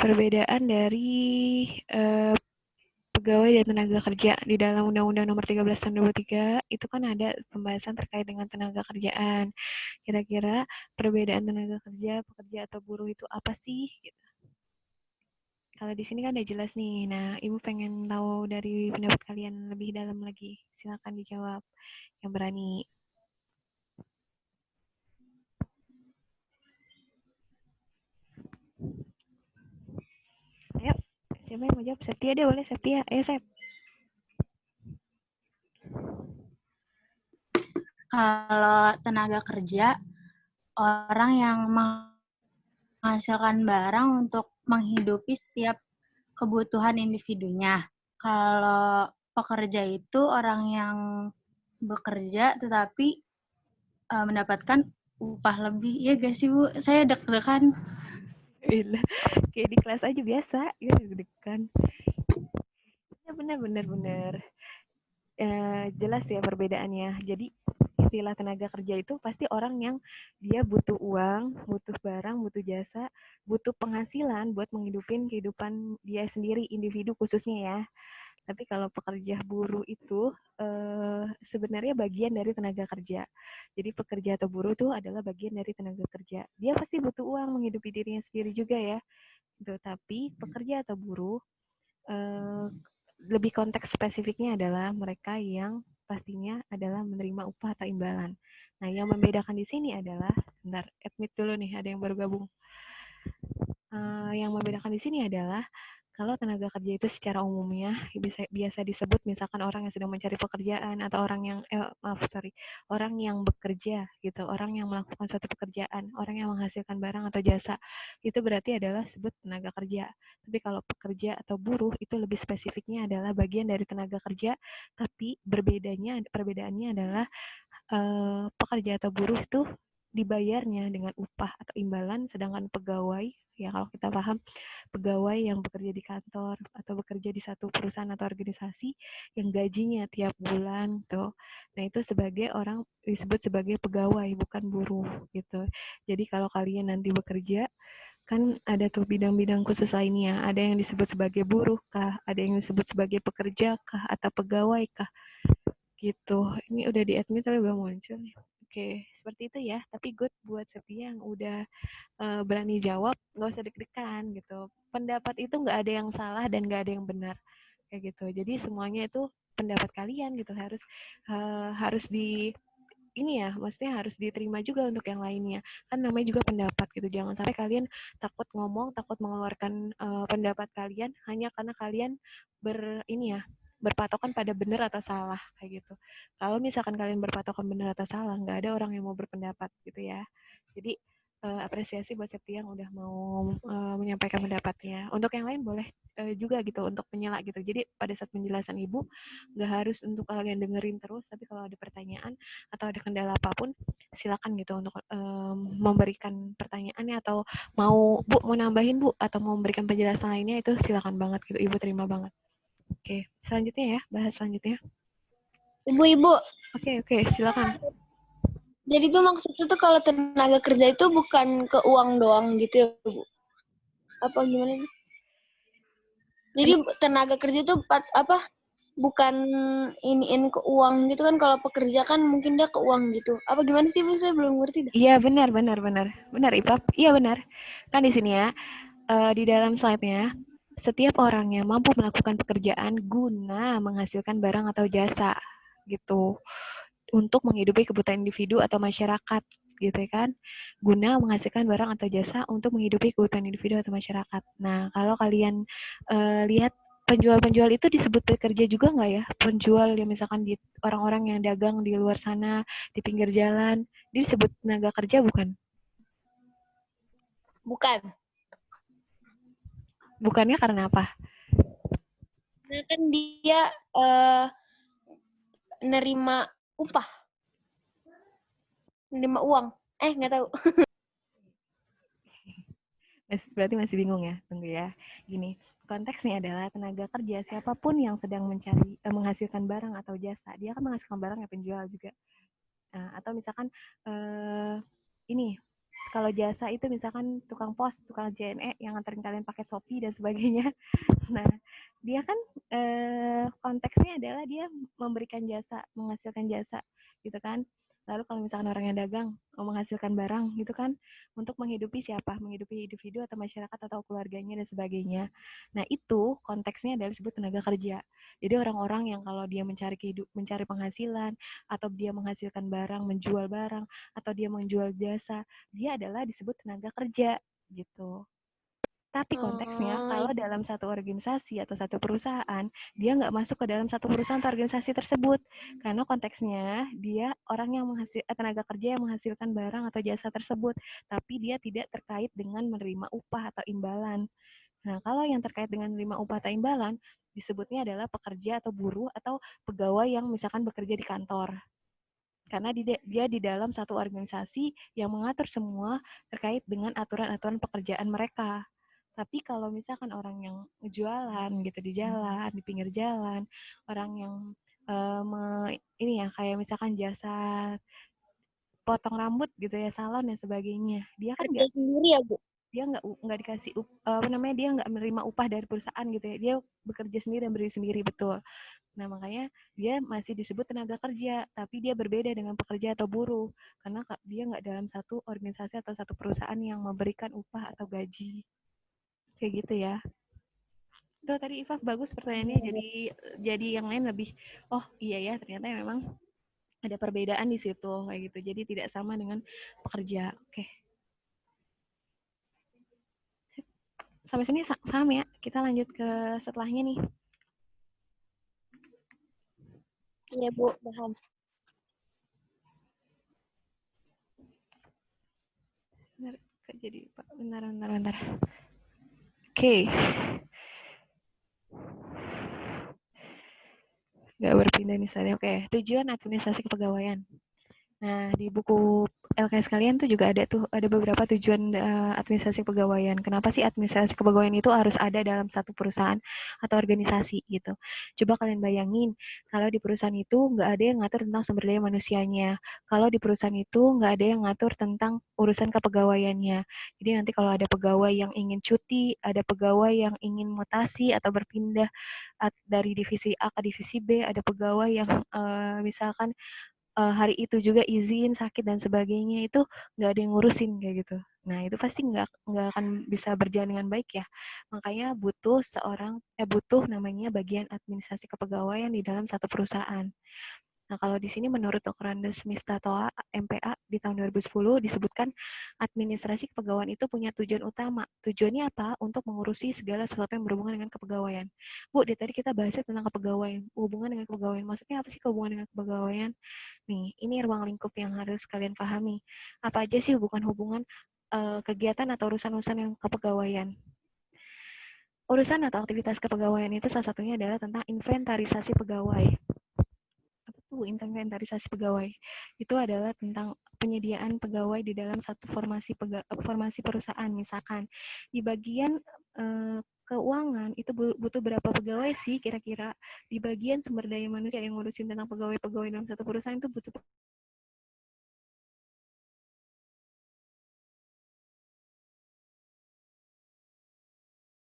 perbedaan dari pegawai dan tenaga kerja di dalam Undang-Undang Nomor 13 Tahun 2003 itu kan ada pembahasan terkait dengan tenaga kerjaan. Kira-kira perbedaan tenaga kerja, pekerja atau buruh itu apa sih? Gitu. Kalau di sini kan udah jelas nih. Nah, Ibu pengen tahu dari pendapat kalian lebih dalam lagi. Silakan dijawab yang berani. Ayo, siapa yang mau jawab? Septia deh, boleh Septia. Ayo, Sep. Kalau tenaga kerja, orang yang menghasilkan barang untuk menghidupi setiap kebutuhan individunya. Kalau pekerja itu orang yang bekerja tetapi mendapatkan upah lebih. Ya gak sih, Bu? Saya deg-degan. Kayak di kelas aja biasa. Ya, deg-degan. Benar. Jelas ya perbedaannya. Jadi istilah tenaga kerja itu pasti orang yang dia butuh uang, butuh barang, butuh jasa, butuh penghasilan buat menghidupin kehidupan dia sendiri, individu khususnya ya. Tapi kalau pekerja buruh itu sebenarnya bagian dari tenaga kerja. Jadi pekerja atau buruh itu adalah bagian dari tenaga kerja. Dia pasti butuh uang menghidupi dirinya sendiri juga ya. Gitu. Tapi pekerja atau buruh lebih konteks spesifiknya adalah mereka yang pastinya adalah menerima upah atau imbalan. Nah, yang membedakan di sini adalah, bentar, admit dulu nih, ada yang baru gabung. Yang membedakan di sini adalah kalau tenaga kerja itu secara umumnya biasa disebut misalkan orang yang sedang mencari pekerjaan atau orang yang bekerja gitu, orang yang melakukan suatu pekerjaan, orang yang menghasilkan barang atau jasa, itu berarti adalah sebut tenaga kerja. Tapi kalau pekerja atau buruh itu lebih spesifiknya adalah bagian dari tenaga kerja, tapi perbedaannya adalah pekerja atau buruh itu dibayarnya dengan upah atau imbalan, sedangkan pegawai, ya kalau kita paham, pegawai yang bekerja di kantor atau bekerja di satu perusahaan atau organisasi yang gajinya tiap bulan tuh. Nah, itu sebagai orang disebut sebagai pegawai, bukan buruh gitu. Jadi kalau kalian nanti bekerja kan ada tuh bidang-bidang khusus lainnya. Ada yang disebut sebagai buruh kah, ada yang disebut sebagai pekerja kah atau pegawai kah gitu. Ini udah di admit tapi belum muncul nih. Oke, seperti itu ya. Tapi good buat Setia yang udah berani jawab, nggak usah deg-degan gitu. Pendapat itu nggak ada yang salah dan nggak ada yang benar kayak gitu. Jadi semuanya itu pendapat kalian gitu, harus di ini ya, maksudnya harus diterima juga untuk yang lainnya. Kan namanya juga pendapat gitu. Jangan sampai kalian takut ngomong, takut mengeluarkan pendapat kalian hanya karena kalian berpatokan pada benar atau salah kayak gitu. Kalau misalkan kalian berpatokan benar atau salah, nggak ada orang yang mau berpendapat gitu ya. Jadi apresiasi buat Septi yang udah mau menyampaikan pendapatnya. Untuk yang lain boleh juga gitu untuk menyela gitu. Jadi pada saat penjelasan Ibu nggak harus untuk kalian dengerin terus, tapi kalau ada pertanyaan atau ada kendala apapun, silakan gitu untuk memberikan pertanyaannya atau mau nambahin Bu atau mau memberikan penjelasan lainnya itu silakan banget gitu. Ibu terima banget. Oke, selanjutnya ya, bahas selanjutnya. Ibu. Oke, silakan. Jadi tuh maksudnya tuh kalau tenaga kerja itu bukan ke uang doang gitu ya, Bu? Apa gimana? Jadi tenaga kerja itu bukan iniin ke uang gitu kan, kalau pekerja kan mungkin dia ke uang gitu. Apa gimana sih, Bu? Saya belum ngerti dah. Iya, benar. Benar, Ipap. Iya, benar. Kan di sini ya, di dalam slide-nya, setiap orang yang mampu melakukan pekerjaan guna menghasilkan barang atau jasa gitu untuk menghidupi kebutuhan individu atau masyarakat gitu ya kan, guna menghasilkan barang atau jasa untuk menghidupi kebutuhan individu atau masyarakat. Nah, kalau kalian lihat penjual-penjual itu disebut pekerja juga nggak ya? Penjual yang misalkan di orang-orang yang dagang di luar sana di pinggir jalan, dia disebut tenaga kerja bukan? Bukan. Bukannya karena apa? Nah, kan dia nerima upah. Nerima uang. Nggak tahu. Berarti masih bingung ya? Tunggu ya. Gini, konteksnya adalah tenaga kerja siapapun yang sedang menghasilkan barang atau jasa. Dia kan menghasilkan barang ya, penjual juga. Nah, atau misalkan ini Kalau jasa itu misalkan tukang pos, tukang JNE yang nganterin kalian pakai Shopee dan sebagainya. Nah, dia kan konteksnya adalah dia memberikan jasa, menghasilkan jasa, gitu kan. Lalu kalau misalkan orangnya dagang, menghasilkan barang, gitu kan, untuk menghidupi siapa? Menghidupi individu atau masyarakat atau keluarganya dan sebagainya. Nah, itu konteksnya adalah disebut tenaga kerja. Jadi orang-orang yang kalau dia mencari penghasilan, atau dia menghasilkan barang, menjual barang, atau dia menjual jasa, dia adalah disebut tenaga kerja, gitu. Tapi konteksnya, kalau dalam satu organisasi atau satu perusahaan, dia nggak masuk ke dalam satu perusahaan atau organisasi tersebut. Karena konteksnya, dia orang yang tenaga kerja yang menghasilkan barang atau jasa tersebut. Tapi dia tidak terkait dengan menerima upah atau imbalan. Nah, kalau yang terkait dengan menerima upah atau imbalan, disebutnya adalah pekerja atau buruh atau pegawai yang misalkan bekerja di kantor. Karena dia di dalam satu organisasi yang mengatur semua terkait dengan aturan-aturan pekerjaan mereka. Tapi kalau misalkan orang yang jualan gitu di jalan, di pinggir jalan, orang yang ini ya kayak misalkan jasa potong rambut gitu ya, salon dan sebagainya, dia kan Kerja sendiri ya, Bu? dia nggak dikasih dia nggak menerima upah dari perusahaan gitu ya, dia bekerja sendiri dan berdiri sendiri, betul. Nah, makanya dia masih disebut tenaga kerja, tapi dia berbeda dengan pekerja atau buruh, karena dia nggak dalam satu organisasi atau satu perusahaan yang memberikan upah atau gaji. Kayak gitu ya. Tuh tadi Iva bagus pertanyaannya, jadi yang lain lebih, oh iya ya ternyata memang ada perbedaan di situ kayak gitu. Jadi tidak sama dengan pekerja. Oke. Sampai sini paham ya? Kita lanjut ke setelahnya nih. Iya, Bu, paham. Bentar. Oke. Nggak berpindah nih saya. Oke, tujuan administrasi kepegawaian. Nah, di buku LKS kalian tuh juga ada beberapa tujuan administrasi kepegawaian. Kenapa sih administrasi kepegawaian itu harus ada dalam satu perusahaan atau organisasi gitu. Coba kalian bayangin, kalau di perusahaan itu nggak ada yang ngatur tentang sumber daya manusianya. Kalau di perusahaan itu nggak ada yang ngatur tentang urusan kepegawaiannya. Jadi nanti kalau ada pegawai yang ingin cuti, ada pegawai yang ingin mutasi atau berpindah dari divisi A ke divisi B, ada pegawai yang misalkan hari itu juga izin sakit dan sebagainya, itu nggak ada yang ngurusin kayak gitu. Nah itu pasti nggak akan bisa berjalan dengan baik ya. Makanya butuh namanya bagian administrasi kepegawaian di dalam satu perusahaan. Nah, kalau di sini menurut Dr. Andes Smith Tatoa, MPA, di tahun 2010 disebutkan administrasi kepegawaian itu punya tujuan utama. Tujuannya apa? Untuk mengurusi segala sesuatu yang berhubungan dengan kepegawaian. Bu, di tadi kita bahasnya tentang kepegawaian. Hubungan dengan kepegawaian. Maksudnya apa sih hubungan dengan kepegawaian? Nih, ini ruang lingkup yang harus kalian pahami. Apa aja sih hubungan-hubungan kegiatan atau urusan-urusan yang kepegawaian? Urusan atau aktivitas kepegawaian itu salah satunya adalah tentang inventarisasi pegawai. Inventarisasi pegawai itu adalah tentang penyediaan pegawai di dalam satu formasi perusahaan. Misalkan di bagian keuangan itu butuh berapa pegawai sih kira-kira, di bagian sumber daya manusia yang ngurusin tentang pegawai-pegawai dalam satu perusahaan itu butuh